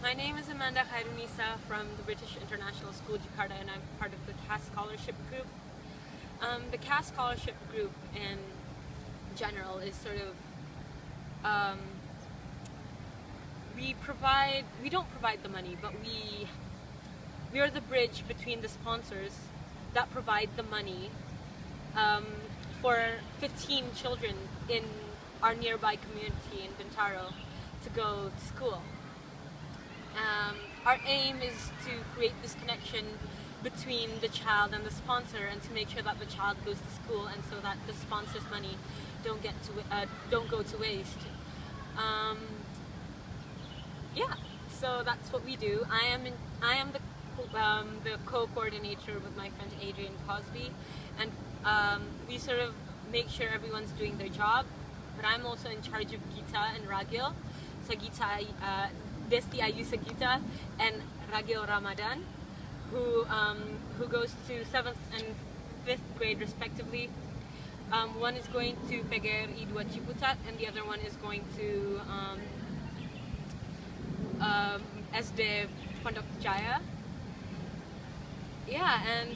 My name is Amanda Khairunisa from the British International School, Jakarta, and I'm part of the CAS Scholarship Group. The CAS Scholarship Group in general is sort of, we don't provide the money, but we are the bridge between the sponsors that provide the money for 15 children in our nearby community in Bintaro to go to school. Our aim is to create this connection between the child and the sponsor, and to make sure that the child goes to school, and so that the sponsor's money don't go to waste. Yeah, so that's what we do. I am the co-coordinator with my friend Adrian Cosby, and we sort of make sure everyone's doing their job. But I'm also in charge of Gita and Ragil. So Gita, Desti Ayusa Gita and Ragil Ramadan, who goes to 7th and 5th grade respectively. One is going to PGR Idua Ciputat, and the other one is going to SD Pondok Jaya. Yeah, and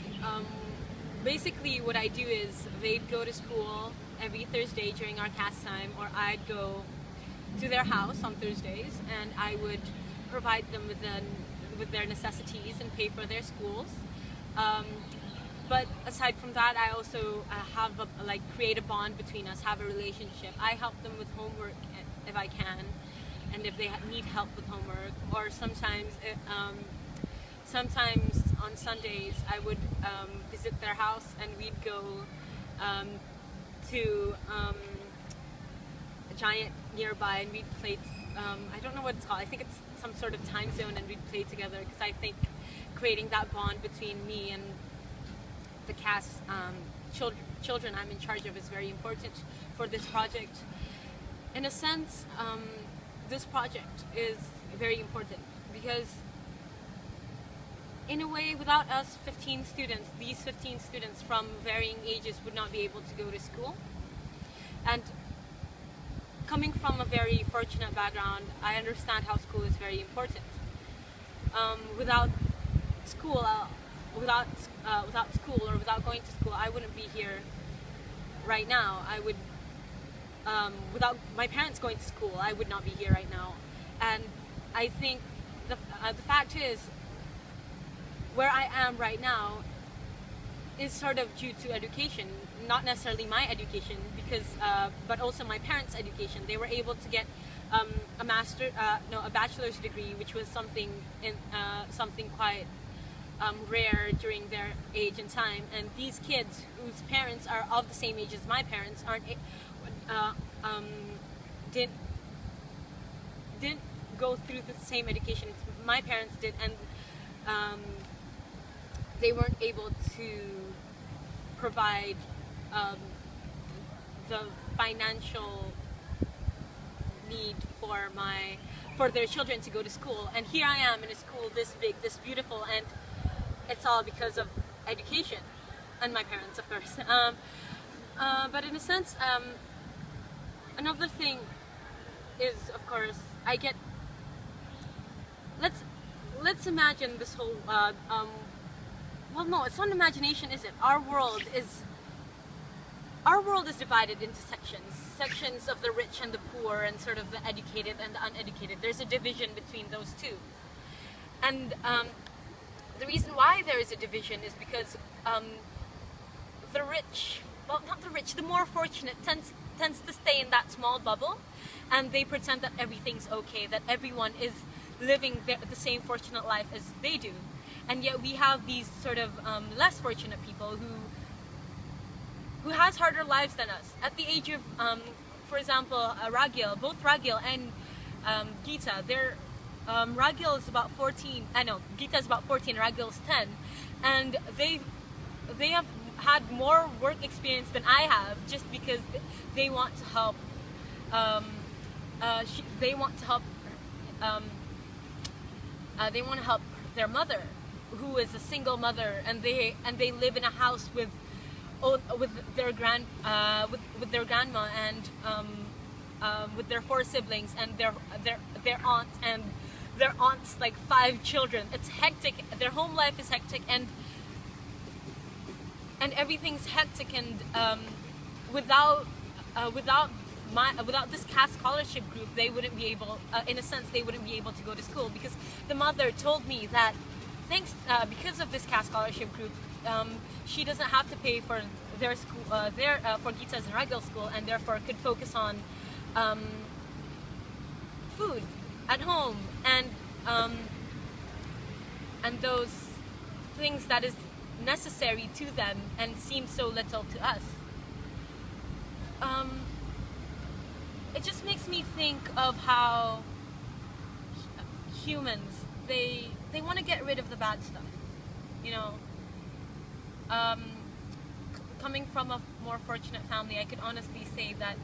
basically what I do is they'd go to school every Thursday during our CAS time, or I'd go to their house on Thursdays, and I would provide them with their necessities and pay for their schools. But aside from that, I also create a bond between us, have a relationship. I help them with homework if I can, and if they need help with homework, or sometimes on Sundays I would visit their house, and we'd go to a giant nearby, and we'd play, I don't know what it's called, I think it's some sort of time zone, and we'd play together, because I think creating that bond between me and the CAS children I'm in charge of is very important for this project. In a sense, this project is very important because, in a way, without us 15 students, these 15 students from varying ages would not be able to go to school. And coming from a very fortunate background, I understand how school is very important. Without school, without going to school, I wouldn't be here right now. Without my parents going to school, I would not be here right now. And I think the fact is, where I am right now is sort of due to education, not necessarily my education, because but also my parents' education. They were able to get a bachelor's degree, which was something quite rare during their age and time. And these kids, whose parents are of the same age as my parents, didn't go through the same education my parents did, and they weren't able to provide the financial need for their children to go to school. And here I am in a school this big, this beautiful, and it's all because of education and my parents, of course. But in a sense, another thing is, of course, let's imagine this whole well, no, it's not imagination, is it? Our world is divided into sections of the rich and the poor, and sort of the educated and the uneducated. There's a division between those two. And the reason why there is a division is because the rich, well, not the rich, the more fortunate tends to stay in that small bubble, and they pretend that everything's okay, that everyone is living the same fortunate life as they do. And yet we have these sort of less fortunate people who has harder lives than us. At the age of, for example, Ragil, both Ragil and Gita, Ragil is about 14, Gita is about 14, Ragil is 10, and they have had more work experience than I have, just because they want to help, they want to help their mother, who is a single mother, and they live in a house with their grandma and with their 4 siblings and their aunt and their aunt's like 5 children. It's hectic. Their home life is hectic, and everything's hectic. And without this CAS scholarship group, they wouldn't be able, in a sense, they wouldn't be able to go to school, because the mother told me that because of this CAS scholarship group, she doesn't have to pay for their school, for Gita's and Ragil's school, and therefore could focus on food at home and those things that is necessary to them and seem so little to us. It just makes me think of how humans, they want to get rid of the bad stuff, you know. Coming from a more fortunate family, I could honestly say that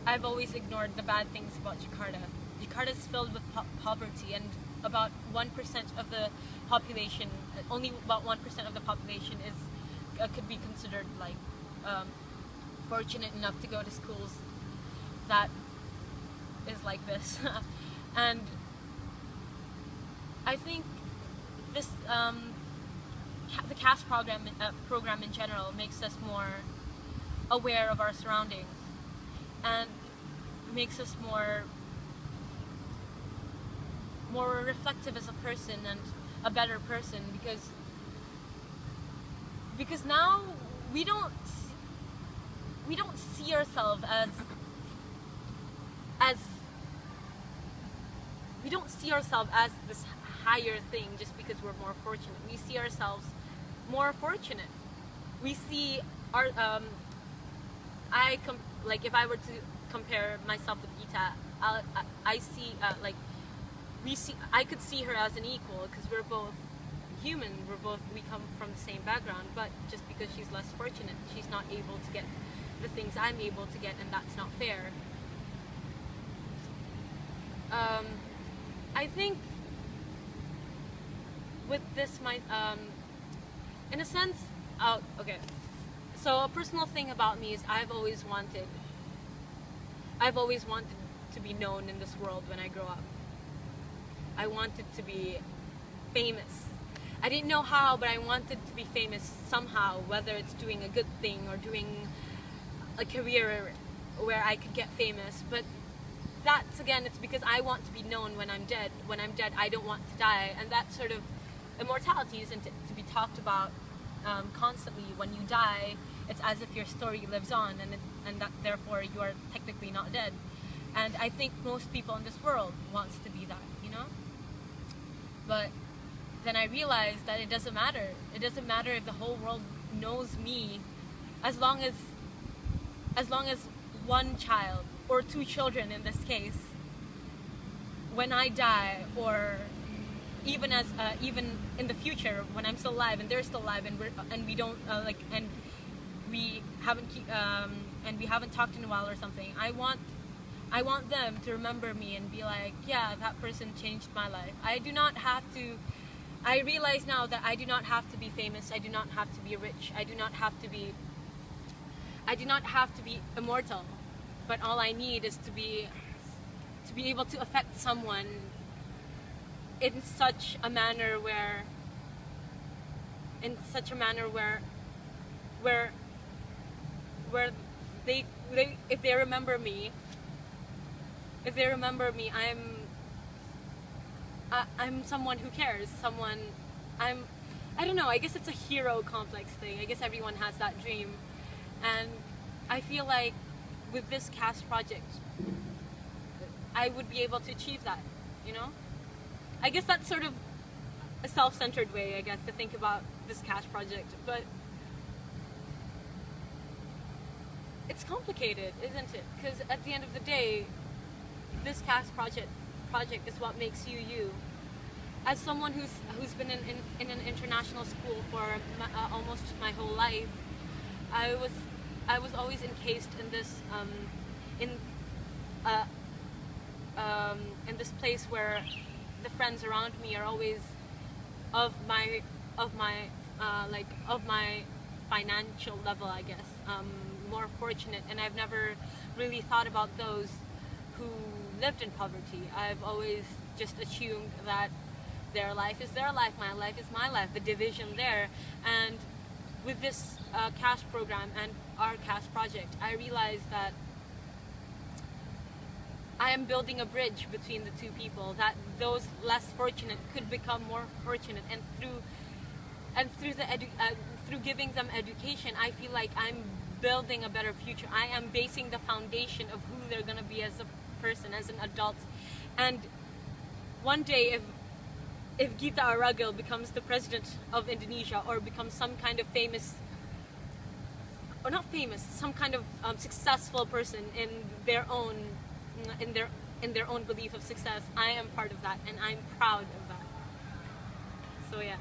I've always ignored the bad things about Jakarta. Jakarta is filled with poverty, and about 1% of the population, only about 1% of the population is could be considered like fortunate enough to go to schools that is like this. And I think this the CAS program in general makes us more aware of our surroundings and makes us more reflective as a person and a better person, because now we don't see ourselves as we don't see ourselves as this higher thing just because we're more fortunate. We see ourselves more fortunate. We see our like if I were to compare myself with Gita, I see I could see her as an equal, because we're both human. We come from the same background, but just because she's less fortunate, she's not able to get the things I'm able to get, and that's not fair. I think with this, in a sense, okay. So a personal thing about me is I've always wanted to be known in this world when I grow up. I wanted to be famous. I didn't know how, but I wanted to be famous somehow, whether it's doing a good thing or doing a career where I could get famous. But that's, again, it's because I want to be known when I'm dead. When I'm dead, I don't want to die. And that sort of immortality isn't to be talked about constantly. When you die, it's as if your story lives on, and that therefore you are technically not dead. And I think most people in this world wants to be that, you know? But then I realized that it doesn't matter. It doesn't matter if the whole world knows me, as long as one child or 2 children in this case, when I die, or even in the future when I'm still alive and they're still alive, and we don't and we haven't talked in a while or something, I want them to remember me and be like, yeah, that person changed my life. I realize now that I do not have to be famous. I do not have to be rich. I do not have to be immortal. But all I need is to be able to affect someone in such a manner where they if they remember me, I'm someone who cares. I don't know, I guess it's a hero complex thing. I guess everyone has that dream. And I feel like with this CAS project, I would be able to achieve that, you know? I guess that's sort of a self-centered way, I guess, to think about this CAS project. But it's complicated, isn't it? Because at the end of the day, this CAS project is what makes you you. As someone who's been in an international school for almost my whole life, I was always encased in this in this place where the friends around me are always of my financial level, I guess, more fortunate, and I've never really thought about those who lived in poverty. I've always just assumed that their life is their life, my life is my life, the division there. And with this CAS program and our CAS project, I realized that I am building a bridge between the two people, that those less fortunate could become more fortunate, and through giving them education, I feel like I'm building a better future. I am basing the foundation of who they're gonna be as a person, as an adult. And one day, if Gita Aragil becomes the president of Indonesia, or becomes some kind of famous, or not famous, some kind of successful person in their own belief of success, I am part of that, and I'm proud of that. So yeah.